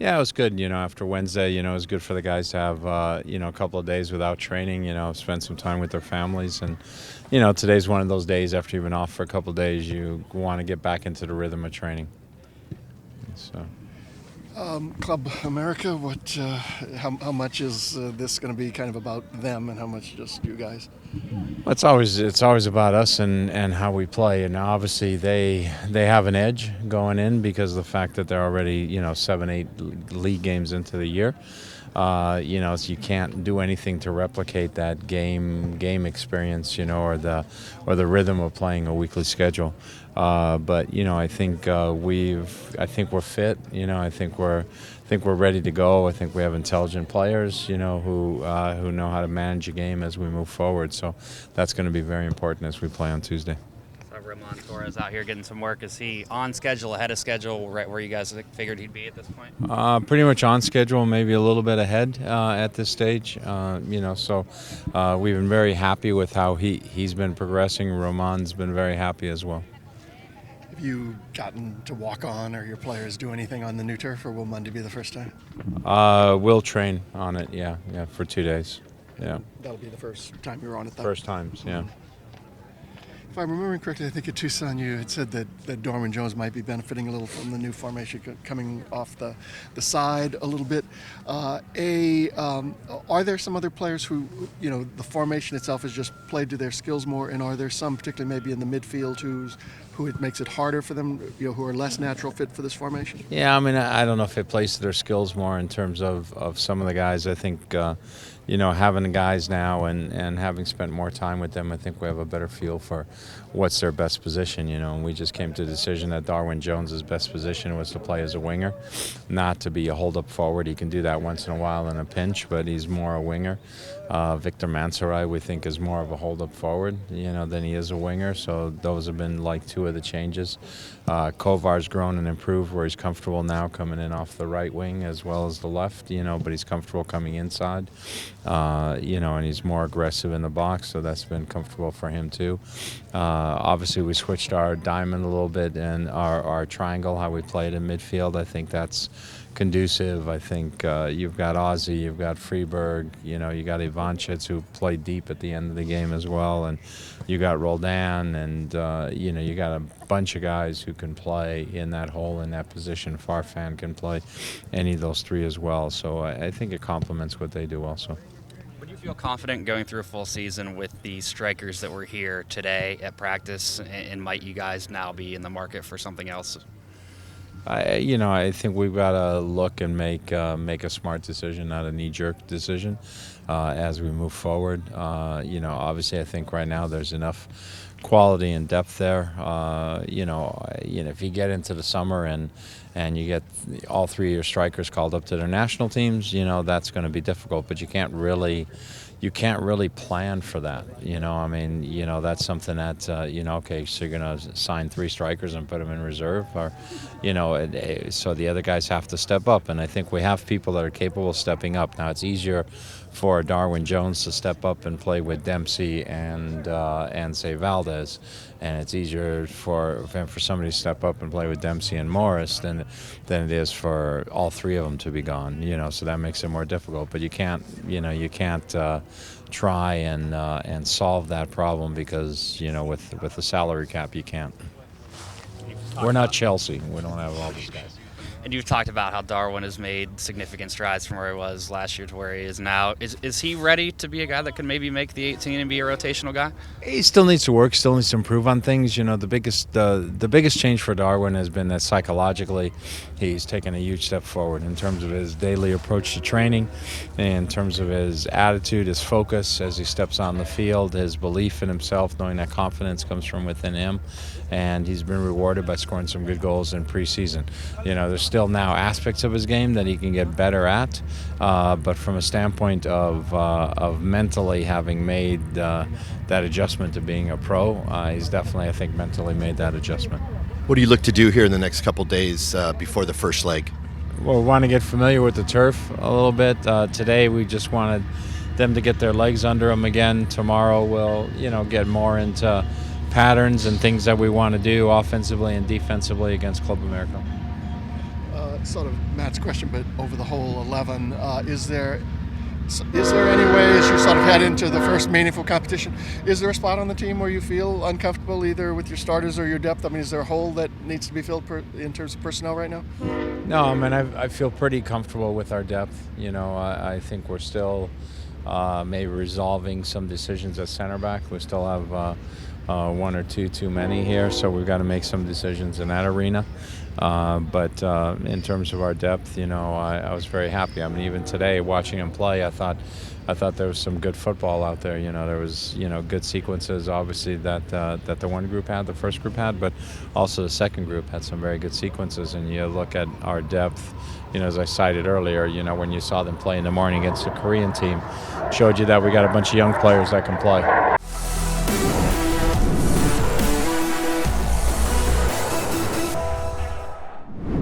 Yeah, it was good. After Wednesday, it was good for the guys to have, a couple of days without training, spend some time with their families. And, today's one of those days after you've been off for a couple of days, you want to get back into the rhythm of training. So. Club America, how much is this going to be kind of about them, and how much just you guys? Well, it's always about us and how we play, and obviously they have an edge going in because of the fact that they're already 7-8 league games into the year. So you can't do anything to replicate that game experience, or the rhythm of playing a weekly schedule. But I think I think we're fit. I think we're ready to go. I think we have intelligent players, who know how to manage a game as we move forward. So that's going to be very important as we play on Tuesday. Ramon Torres out here getting some work. Is he on schedule, ahead of schedule, right where you guys figured he'd be at this point? Pretty much on schedule, maybe a little bit ahead at this stage. So we've been very happy with how he's been progressing. Roman's been very happy as well. Have you gotten to walk on, or your players do anything on the new turf, or will Monday be the first time? We'll train on it, yeah, for 2 days. Yeah. That'll be the first time you're on it, though? First times, yeah. If I'm remembering correctly, I think at Tucson you had said that Darwin Jones might be benefiting a little from the new formation coming off the side a little bit. Are there some other players who, the formation itself has just played to their skills more, and are there some, particularly maybe in the midfield, who it makes it harder for them, who are less natural fit for this formation? Yeah, I mean, I don't know if it plays to their skills more in terms of some of the guys. I think, having the guys now and having spent more time with them, I think we have a better feel for what's their best position, and we just came to the decision that Darwin Jones' best position was to play as a winger, not to be a hold-up forward. He can do that once in a while in a pinch, but he's more a winger. Victor Mansaray, we think, is more of a hold-up forward, than he is a winger, so those have been like two of the changes. Kovar's grown and improved where he's comfortable now coming in off the right wing as well as the left, but he's comfortable coming inside, and he's more aggressive in the box, so that's been comfortable for him too. Obviously, we switched our diamond a little bit and our triangle, how we played in midfield. I think that's conducive. I think you've got Ozzy, you've got Freeberg, you got Ivanchitz, who played deep at the end of the game as well, and you got Roldan, and you got a bunch of guys who can play in that hole, in that position. Farfan can play any of those three as well, so I think it complements what they do also. Would you feel confident going through a full season with the strikers that were here today at practice, and might you guys now be in the market for something else? I think we've got to look and make a smart decision, not a knee-jerk decision, as we move forward. Obviously, I think right now there's enough quality and depth there. If you get into the summer and you get all three of your strikers called up to their national teams, that's going to be difficult. But you can't really plan for that. That's something that, okay, so you're going to sign three strikers and put them in reserve, or, so the other guys have to step up. And I think we have people that are capable of stepping up. Now, it's easier for Darwin Jones to step up and play with Dempsey and say Valdez, and it's easier for somebody to step up and play with Dempsey and Morris than it is for all three of them to be gone. So that makes it more difficult. But you can't try and solve that problem because with the salary cap you can't. We're not Chelsea. We don't have all these guys. And you've talked about how Darwin has made significant strides from where he was last year to where he is now. Is he ready to be a guy that can maybe make the 18 and be a rotational guy? He still needs to work, still needs to improve on things. The biggest change for Darwin has been that psychologically he's taken a huge step forward in terms of his daily approach to training, in terms of his attitude, his focus as he steps on the field, his belief in himself, knowing that confidence comes from within him. And he's been rewarded by scoring some good goals in preseason. There's still now aspects of his game that he can get better at, but from a standpoint of mentally having made that adjustment to being a pro, he's definitely, I think, mentally made that adjustment. What do you look to do here in the next couple days before the first leg? Well, we want to get familiar with the turf a little bit. Today we just wanted them to get their legs under them again. Tomorrow we'll get more into patterns and things that we want to do offensively and defensively against Club America. sort of Matt's question, but over the whole 11, is there any way, as you sort of head into the first meaningful competition, is there a spot on the team where you feel uncomfortable either with your starters or your depth? I mean, is there a hole that needs to be filled in terms of personnel right now? No, I mean, I feel pretty comfortable with our depth. I think we're still maybe resolving some decisions at center back. We still have one or two too many here, so we've got to make some decisions in that arena. But in terms of our depth, I was very happy. I mean, even today, watching him play, I thought there was some good football out there. There was good sequences, obviously that the one group had, the first group had, but also the second group had some very good sequences. And you look at our depth, as I cited earlier, when you saw them play in the morning against the Korean team, showed you that we got a bunch of young players that can play.